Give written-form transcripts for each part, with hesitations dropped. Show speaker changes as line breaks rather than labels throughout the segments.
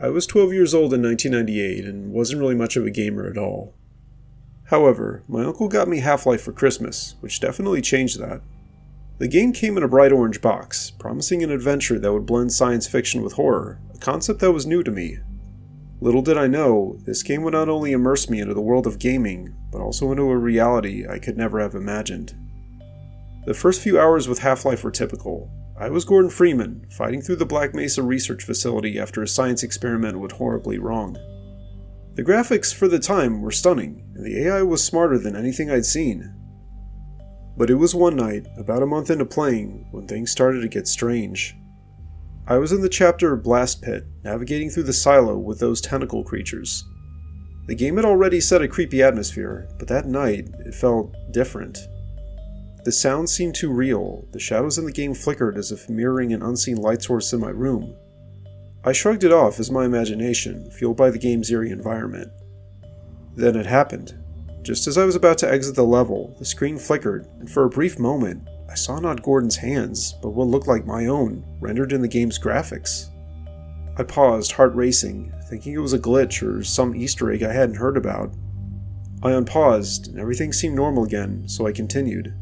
I was 12 years old in 1998 and wasn't really much of a gamer at all. However, my uncle got me Half-Life for Christmas, which definitely changed that. The game came in a bright orange box, promising an adventure that would blend science fiction with horror, a concept that was new to me. Little did I know, this game would not only immerse me into the world of gaming, but also into a reality I could never have imagined. The first few hours with Half-Life were typical. I was Gordon Freeman, fighting through the Black Mesa research facility after a science experiment went horribly wrong. The graphics for the time were stunning, and the AI was smarter than anything I'd seen. But it was one night, about a month into playing, when things started to get strange. I was in the chapter Blast Pit, navigating through the silo with those tentacle creatures. The game had already set a creepy atmosphere, but that night, it felt different. The sound seemed too real, the shadows in the game flickered as if mirroring an unseen light source in my room. I shrugged it off as my imagination, fueled by the game's eerie environment. Then it happened. Just as I was about to exit the level, the screen flickered, and for a brief moment, I saw not Gordon's hands, but what looked like my own, rendered in the game's graphics. I paused, heart racing, thinking it was a glitch or some Easter egg I hadn't heard about. I unpaused, and everything seemed normal again, so I continued.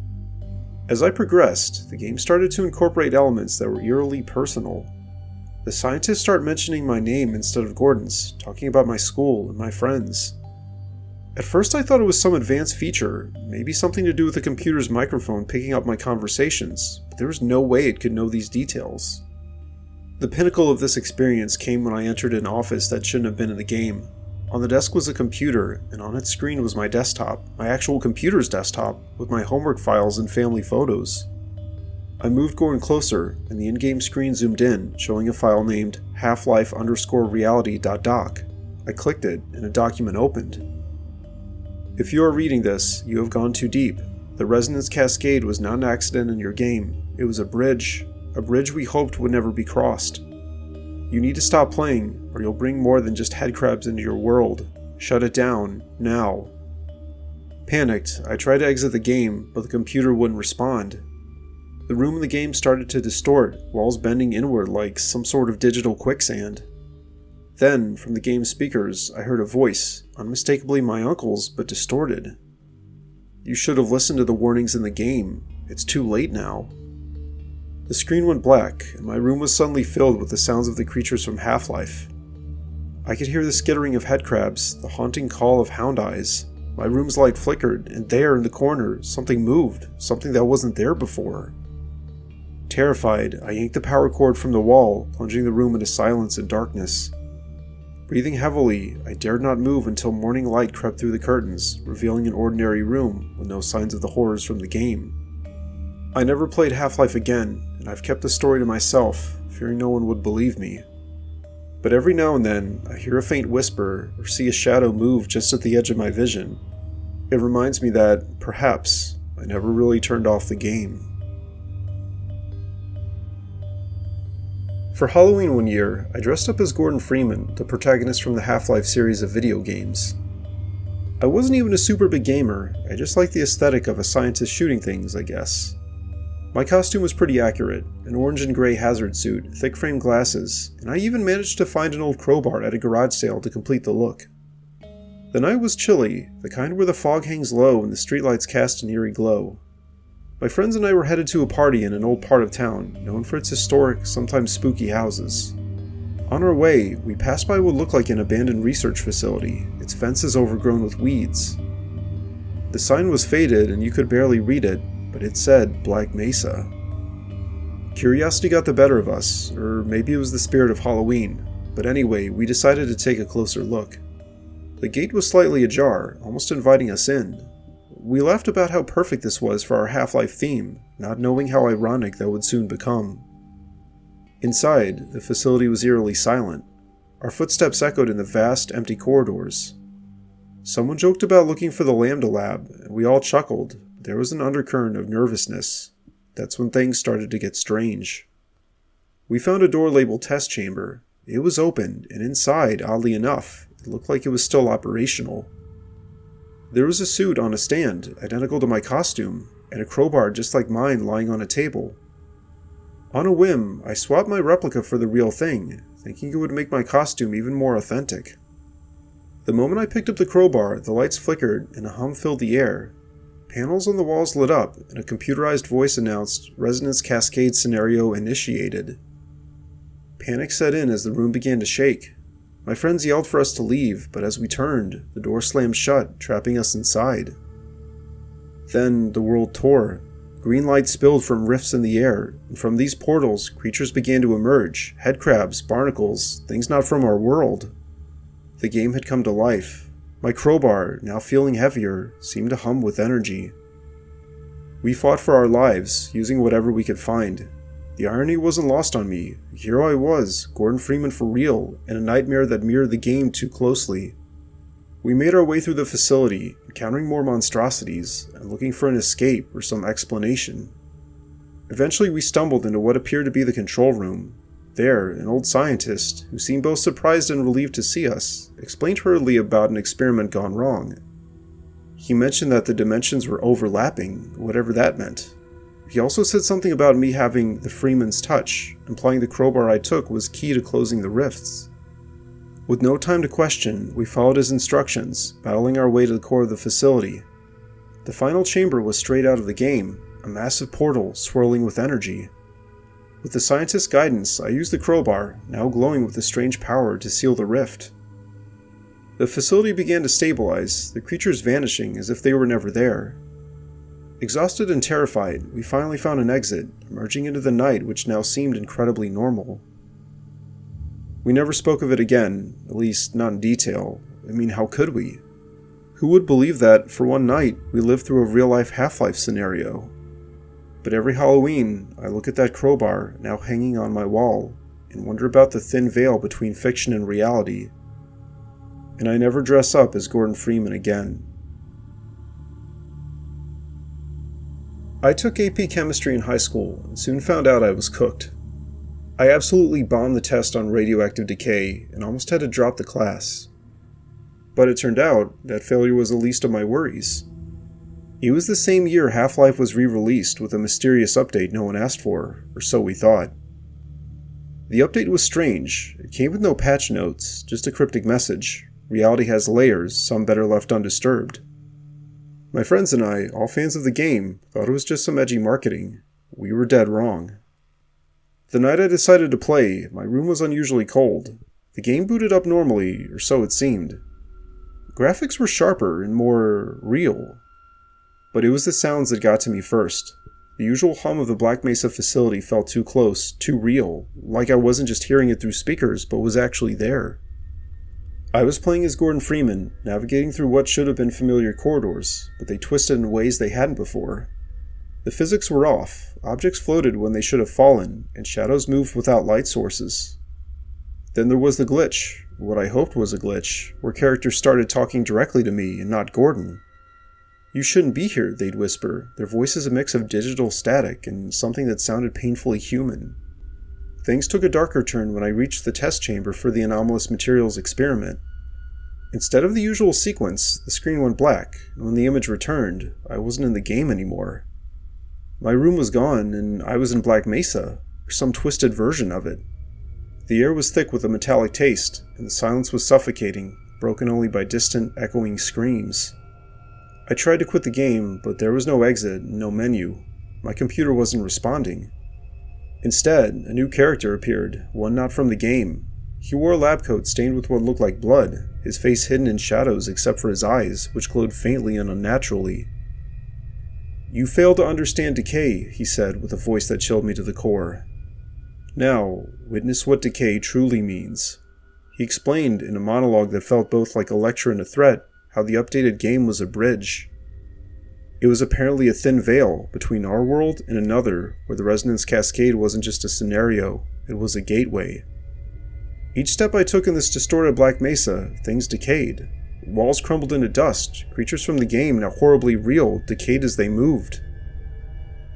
As I progressed, the game started to incorporate elements that were eerily personal. The scientists start mentioning my name instead of Gordon's, talking about my school and my friends. At first I thought it was some advanced feature, maybe something to do with the computer's microphone picking up my conversations, but there was no way it could know these details. The pinnacle of this experience came when I entered an office that shouldn't have been in the game. On the desk was a computer, and on its screen was my desktop, my actual computer's desktop, with my homework files and family photos. I moved Gordon closer, and the in-game screen zoomed in, showing a file named halflife_reality.doc. I clicked it, and a document opened. If you are reading this, you have gone too deep. The resonance cascade was not an accident in your game. It was a bridge we hoped would never be crossed. You need to stop playing, or you'll bring more than just headcrabs into your world. Shut it down, now. Panicked, I tried to exit the game, but the computer wouldn't respond. The room in the game started to distort, walls bending inward like some sort of digital quicksand. Then, from the game's speakers, I heard a voice, unmistakably my uncle's, but distorted. You should have listened to the warnings in the game. It's too late now. The screen went black, and my room was suddenly filled with the sounds of the creatures from Half-Life. I could hear the skittering of headcrabs, the haunting call of hound eyes. My room's light flickered, and there in the corner, something moved, something that wasn't there before. Terrified, I yanked the power cord from the wall, plunging the room into silence and darkness. Breathing heavily, I dared not move until morning light crept through the curtains, revealing an ordinary room with no signs of the horrors from the game. I never played Half-Life again, and I've kept the story to myself, fearing no one would believe me. But every now and then, I hear a faint whisper or see a shadow move just at the edge of my vision. It reminds me that, perhaps, I never really turned off the game. For Halloween one year, I dressed up as Gordon Freeman, the protagonist from the Half-Life series of video games. I wasn't even a super big gamer, I just liked the aesthetic of a scientist shooting things, I guess. My costume was pretty accurate, an orange and gray hazard suit, thick frame glasses, and I even managed to find an old crowbar at a garage sale to complete the look. The night was chilly, the kind where the fog hangs low and the streetlights cast an eerie glow. My friends and I were headed to a party in an old part of town, known for its historic, sometimes spooky houses. On our way, we passed by what looked like an abandoned research facility, its fences overgrown with weeds. The sign was faded and you could barely read it, but it said Black Mesa. Curiosity got the better of us, or maybe it was the spirit of Halloween, but anyway, we decided to take a closer look. The gate was slightly ajar, almost inviting us in. We laughed about how perfect this was for our Half-Life theme, not knowing how ironic that would soon become. Inside, the facility was eerily silent. Our footsteps echoed in the vast, empty corridors. Someone joked about looking for the Lambda Lab, and we all chuckled. There was an undercurrent of nervousness. That's when things started to get strange. We found a door labeled Test Chamber. It was open, and inside, oddly enough, it looked like it was still operational. There was a suit on a stand, identical to my costume, and a crowbar just like mine lying on a table. On a whim, I swapped my replica for the real thing, thinking it would make my costume even more authentic. The moment I picked up the crowbar, the lights flickered and a hum filled the air. Panels on the walls lit up, and a computerized voice announced, "Resonance Cascade scenario initiated." Panic set in as the room began to shake. My friends yelled for us to leave, but as we turned, the door slammed shut, trapping us inside. Then, the world tore. Green light spilled from rifts in the air, and from these portals, creatures began to emerge, headcrabs, barnacles, things not from our world. The game had come to life. My crowbar, now feeling heavier, seemed to hum with energy. We fought for our lives, using whatever we could find. The irony wasn't lost on me. Here I was, Gordon Freeman for real, in a nightmare that mirrored the game too closely. We made our way through the facility, encountering more monstrosities, and looking for an escape or some explanation. Eventually we stumbled into what appeared to be the control room. There, an old scientist, who seemed both surprised and relieved to see us, explained hurriedly about an experiment gone wrong. He mentioned that the dimensions were overlapping, whatever that meant. He also said something about me having the Freeman's touch, implying the crowbar I took was key to closing the rifts. With no time to question, we followed his instructions, battling our way to the core of the facility. The final chamber was straight out of the game, a massive portal swirling with energy. With the scientist's guidance, I used the crowbar, now glowing with a strange power, to seal the rift. The facility began to stabilize, the creatures vanishing as if they were never there. Exhausted and terrified, we finally found an exit, emerging into the night which now seemed incredibly normal. We never spoke of it again, at least not in detail. I mean, how could we? Who would believe that, for one night, we lived through a real-life Half-Life scenario? But every Halloween, I look at that crowbar, now hanging on my wall, and wonder about the thin veil between fiction and reality. And I never dress up as Gordon Freeman again. I took AP Chemistry in high school, and soon found out I was cooked. I absolutely bombed the test on radioactive decay, and almost had to drop the class. But it turned out, that failure was the least of my worries. It was the same year Half-Life was re-released with a mysterious update no one asked for, or so we thought. The update was strange. It came with no patch notes, just a cryptic message. Reality has layers, some better left undisturbed. My friends and I, all fans of the game, thought it was just some edgy marketing. We were dead wrong. The night I decided to play, my room was unusually cold. The game booted up normally, or so it seemed. Graphics were sharper and more real. But it was the sounds that got to me first. The usual hum of the Black Mesa facility felt too close, too real, like I wasn't just hearing it through speakers, but was actually there. I was playing as Gordon Freeman, navigating through what should have been familiar corridors, but they twisted in ways they hadn't before. The physics were off, objects floated when they should have fallen, and shadows moved without light sources. Then there was the glitch, what I hoped was a glitch, where characters started talking directly to me and not Gordon. "You shouldn't be here," they'd whisper, their voices a mix of digital static and something that sounded painfully human. Things took a darker turn when I reached the test chamber for the anomalous materials experiment. Instead of the usual sequence, the screen went black, and when the image returned, I wasn't in the game anymore. My room was gone, and I was in Black Mesa, or some twisted version of it. The air was thick with a metallic taste, and the silence was suffocating, broken only by distant, echoing screams. I tried to quit the game, but there was no exit, no menu. My computer wasn't responding. Instead, a new character appeared, one not from the game. He wore a lab coat stained with what looked like blood, his face hidden in shadows except for his eyes, which glowed faintly and unnaturally. "You fail to understand decay," he said with a voice that chilled me to the core. "Now, witness what decay truly means." He explained, in a monologue that felt both like a lecture and a threat, how the updated game was a bridge. It was apparently a thin veil between our world and another, where the Resonance Cascade wasn't just a scenario, it was a gateway. Each step I took in this distorted Black Mesa, things decayed. Walls crumbled into dust, creatures from the game, now horribly real, decayed as they moved.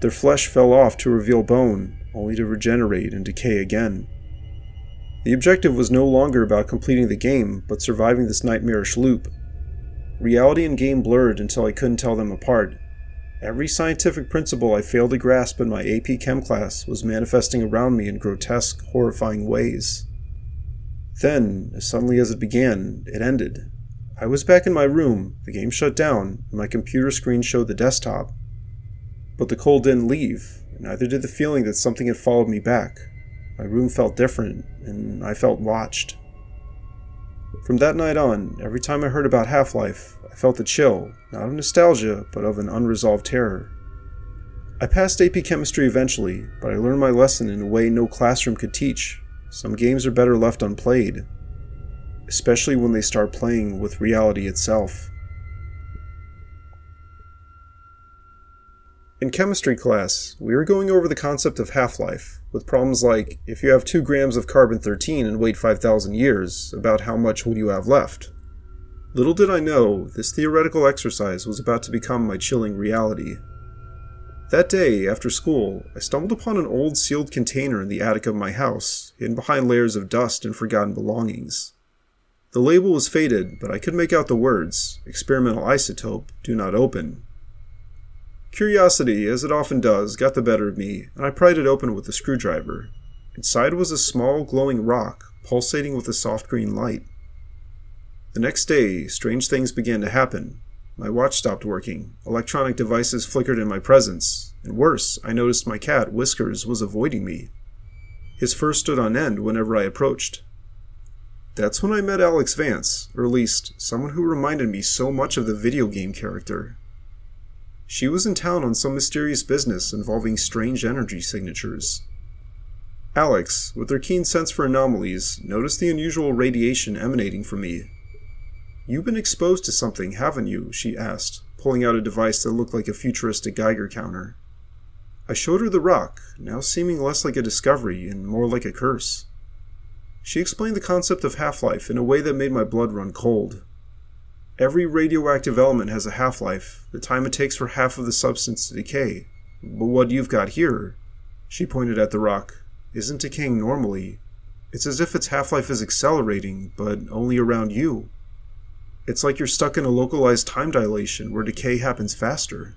Their flesh fell off to reveal bone, only to regenerate and decay again. The objective was no longer about completing the game, but surviving this nightmarish loop. Reality and game blurred until I couldn't tell them apart. Every scientific principle I failed to grasp in my AP Chem class was manifesting around me in grotesque, horrifying ways. Then, as suddenly as it began, it ended. I was back in my room, the game shut down, and my computer screen showed the desktop. But the cold didn't leave, and neither did the feeling that something had followed me back. My room felt different, and I felt watched. From that night on, every time I heard about Half-Life, I felt a chill, not of nostalgia, but of an unresolved terror. I passed AP Chemistry eventually, but I learned my lesson in a way no classroom could teach. Some games are better left unplayed, especially when they start playing with reality itself. In chemistry class, we were going over the concept of half-life, with problems like, if you have 2 grams of carbon-13 and wait 5,000 years, about how much would you have left? Little did I know, this theoretical exercise was about to become my chilling reality. That day, after school, I stumbled upon an old sealed container in the attic of my house, hidden behind layers of dust and forgotten belongings. The label was faded, but I could make out the words, "Experimental isotope, do not open." Curiosity, as it often does, got the better of me, and I pried it open with a screwdriver. Inside was a small, glowing rock, pulsating with a soft green light. The next day, strange things began to happen. My watch stopped working, electronic devices flickered in my presence, and worse, I noticed my cat, Whiskers, was avoiding me. His fur stood on end whenever I approached. That's when I met Alex Vance, or at least, someone who reminded me so much of the video game character. She was in town on some mysterious business involving strange energy signatures. Alex, with her keen sense for anomalies, noticed the unusual radiation emanating from me. "You've been exposed to something, haven't you?" she asked, pulling out a device that looked like a futuristic Geiger counter. I showed her the rock, now seeming less like a discovery and more like a curse. She explained the concept of half-life in a way that made my blood run cold. Every radioactive element has a half-life, the time it takes for half of the substance to decay. But what you've got here, she pointed at the rock, isn't decaying normally. It's as if its half-life is accelerating, but only around you. It's like you're stuck in a localized time dilation where decay happens faster.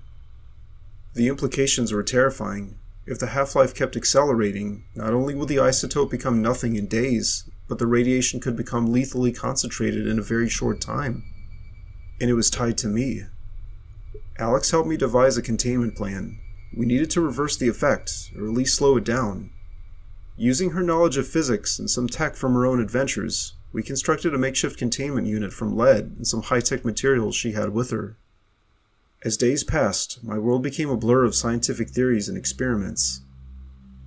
The implications were terrifying. If the half-life kept accelerating, not only would the isotope become nothing in days, but the radiation could become lethally concentrated in a very short time. And it was tied to me. Alex helped me devise a containment plan. We needed to reverse the effect, or at least slow it down. Using her knowledge of physics and some tech from her own adventures, we constructed a makeshift containment unit from lead and some high-tech materials she had with her. As days passed, my world became a blur of scientific theories and experiments.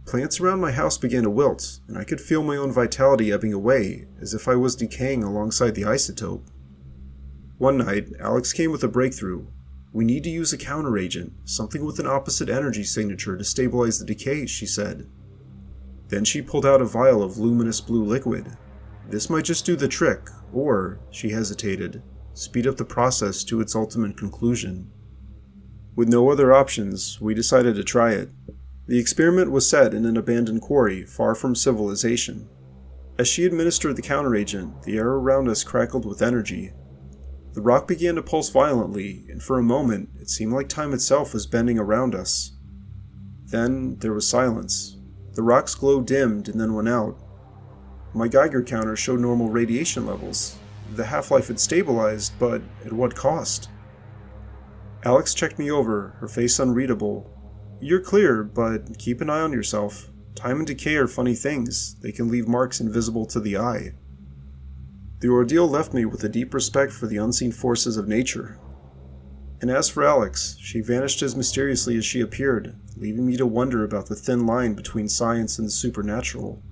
Plants around my house began to wilt, and I could feel my own vitality ebbing away, as if I was decaying alongside the isotope. One night, Alex came with a breakthrough. "We need to use a counteragent, something with an opposite energy signature to stabilize the decay," she said. Then she pulled out a vial of luminous blue liquid. This might just do the trick, or, she hesitated, speed up the process to its ultimate conclusion. With no other options, we decided to try it. The experiment was set in an abandoned quarry far from civilization. As she administered the counteragent, the air around us crackled with energy. The rock began to pulse violently, and for a moment, it seemed like time itself was bending around us. Then, there was silence. The rock's glow dimmed and then went out. My Geiger counter showed normal radiation levels. The half-life had stabilized, but at what cost? Alex checked me over, her face unreadable. "You're clear, but keep an eye on yourself. Time and decay are funny things. They can leave marks invisible to the eye." The ordeal left me with a deep respect for the unseen forces of nature. And as for Alex, she vanished as mysteriously as she appeared, leaving me to wonder about the thin line between science and the supernatural.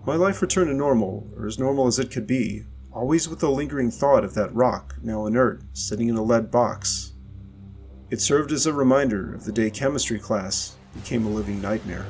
My life returned to normal, or as normal as it could be, always with the lingering thought of that rock, now inert, sitting in a lead box. It served as a reminder of the day chemistry class became a living nightmare.